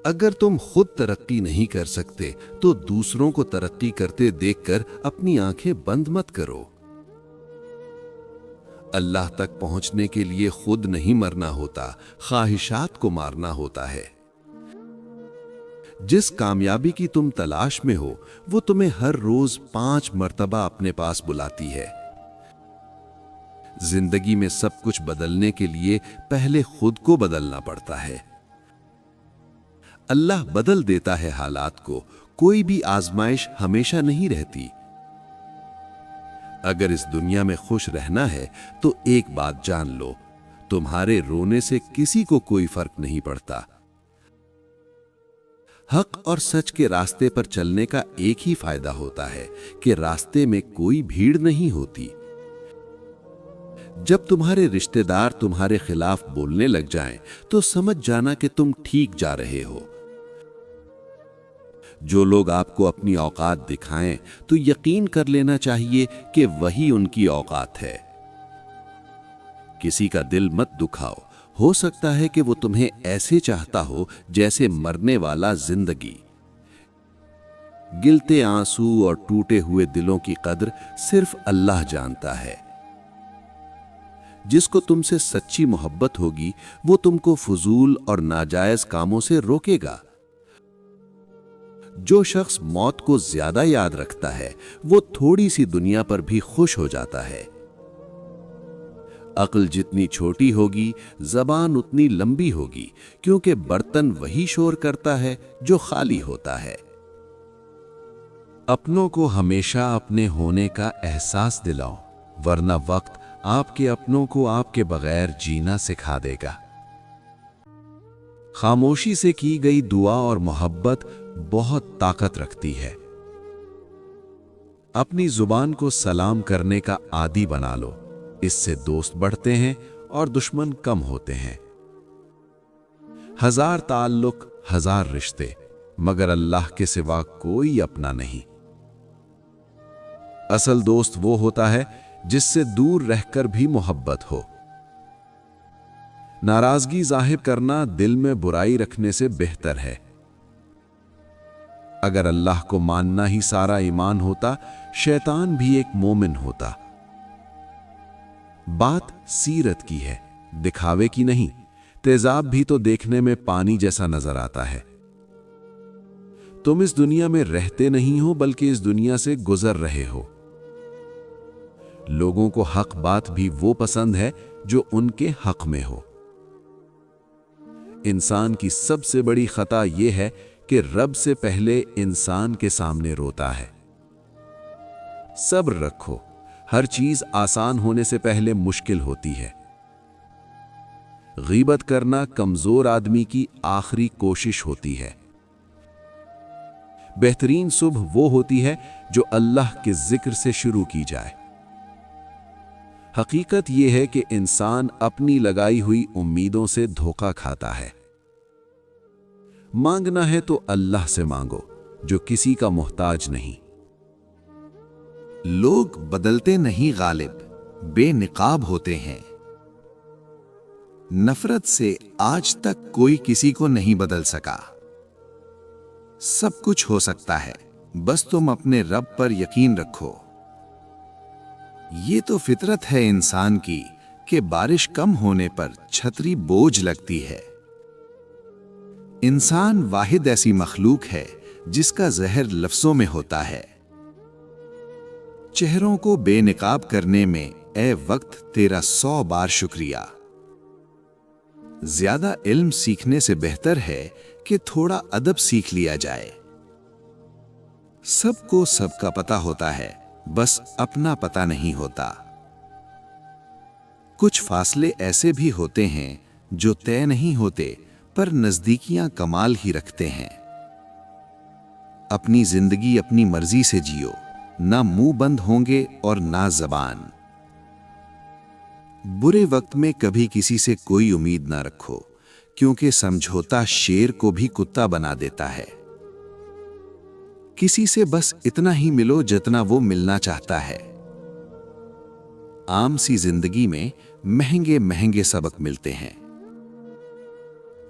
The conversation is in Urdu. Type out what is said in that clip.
اگر تم خود ترقی نہیں کر سکتے تو دوسروں کو ترقی کرتے دیکھ کر اپنی آنکھیں بند مت کرو۔ اللہ تک پہنچنے کے لیے خود نہیں مرنا ہوتا، خواہشات کو مارنا ہوتا ہے۔ جس کامیابی کی تم تلاش میں ہو وہ تمہیں ہر روز 5 مرتبہ اپنے پاس بلاتی ہے۔ زندگی میں سب کچھ بدلنے کے لیے پہلے خود کو بدلنا پڑتا ہے۔ اللہ بدل دیتا ہے حالات کو، کوئی بھی آزمائش ہمیشہ نہیں رہتی۔ اگر اس دنیا میں خوش رہنا ہے تو ایک بات جان لو، تمہارے رونے سے کسی کو کوئی فرق نہیں پڑتا۔ حق اور سچ کے راستے پر چلنے کا ایک ہی فائدہ ہوتا ہے کہ راستے میں کوئی بھیڑ نہیں ہوتی۔ جب تمہارے رشتہ دار تمہارے خلاف بولنے لگ جائیں تو سمجھ جانا کہ تم ٹھیک جا رہے ہو۔ جو لوگ آپ کو اپنی اوقات دکھائیں تو یقین کر لینا چاہیے کہ وہی ان کی اوقات ہے۔ کسی کا دل مت دکھاؤ، ہو سکتا ہے کہ وہ تمہیں ایسے چاہتا ہو جیسے مرنے والا زندگی۔ گلتے آنسو اور ٹوٹے ہوئے دلوں کی قدر صرف اللہ جانتا ہے۔ جس کو تم سے سچی محبت ہوگی وہ تم کو فضول اور ناجائز کاموں سے روکے گا۔ جو شخص موت کو زیادہ یاد رکھتا ہے وہ تھوڑی سی دنیا پر بھی خوش ہو جاتا ہے۔ عقل جتنی چھوٹی ہوگی زبان اتنی لمبی ہوگی، کیونکہ برتن وہی شور کرتا ہے جو خالی ہوتا ہے۔ اپنوں کو ہمیشہ اپنے ہونے کا احساس دلاؤ، ورنہ وقت آپ کے اپنوں کو آپ کے بغیر جینا سکھا دے گا۔ خاموشی سے کی گئی دعا اور محبت بہت طاقت رکھتی ہے۔ اپنی زبان کو سلام کرنے کا عادی بنا لو، اس سے دوست بڑھتے ہیں اور دشمن کم ہوتے ہیں۔ 1000 تعلق، 1000 رشتے، مگر اللہ کے سوا کوئی اپنا نہیں۔ اصل دوست وہ ہوتا ہے جس سے دور رہ کر بھی محبت ہو۔ ناراضگی ظاہر کرنا دل میں برائی رکھنے سے بہتر ہے۔ اگر اللہ کو ماننا ہی سارا ایمان ہوتا، شیطان بھی ایک مومن ہوتا۔ بات سیرت کی ہے، دکھاوے کی نہیں۔ تیزاب بھی تو دیکھنے میں پانی جیسا نظر آتا ہے۔ تم اس دنیا میں رہتے نہیں ہو بلکہ اس دنیا سے گزر رہے ہو۔ لوگوں کو حق بات بھی وہ پسند ہے جو ان کے حق میں ہو۔ انسان کی سب سے بڑی خطا یہ ہے کہ رب سے پہلے انسان کے سامنے روتا ہے۔ صبر رکھو، ہر چیز آسان ہونے سے پہلے مشکل ہوتی ہے۔ غیبت کرنا کمزور آدمی کی آخری کوشش ہوتی ہے۔ بہترین صبح وہ ہوتی ہے جو اللہ کے ذکر سے شروع کی جائے۔ حقیقت یہ ہے کہ انسان اپنی لگائی ہوئی امیدوں سے دھوکہ کھاتا ہے۔ مانگنا ہے تو اللہ سے مانگو جو کسی کا محتاج نہیں۔ لوگ بدلتے نہیں غالب، بے نقاب ہوتے ہیں۔ نفرت سے آج تک کوئی کسی کو نہیں بدل سکا۔ سب کچھ ہو سکتا ہے، بس تم اپنے رب پر یقین رکھو۔ یہ تو فطرت ہے انسان کی کہ بارش کم ہونے پر چھتری بوجھ لگتی ہے۔ انسان واحد ایسی مخلوق ہے جس کا زہر لفظوں میں ہوتا ہے۔ چہروں کو بے نقاب کرنے میں اے وقت تیرا 100 بار شکریہ۔ زیادہ علم سیکھنے سے بہتر ہے کہ تھوڑا ادب سیکھ لیا جائے۔ سب کو سب کا پتہ ہوتا ہے، بس اپنا پتہ نہیں ہوتا۔ کچھ فاصلے ایسے بھی ہوتے ہیں جو طے نہیں ہوتے، پر نزدیکیاں کمال ہی رکھتے ہیں۔ اپنی زندگی اپنی مرضی سے جیو، نہ منہ بند ہوں گے اور نہ زبان۔ برے وقت میں کبھی کسی سے کوئی امید نہ رکھو، کیونکہ سمجھوتا شیر کو بھی کتا بنا دیتا ہے۔ کسی سے بس اتنا ہی ملو جتنا وہ ملنا چاہتا ہے۔ عام سی زندگی میں مہنگے مہنگے سبق ملتے ہیں۔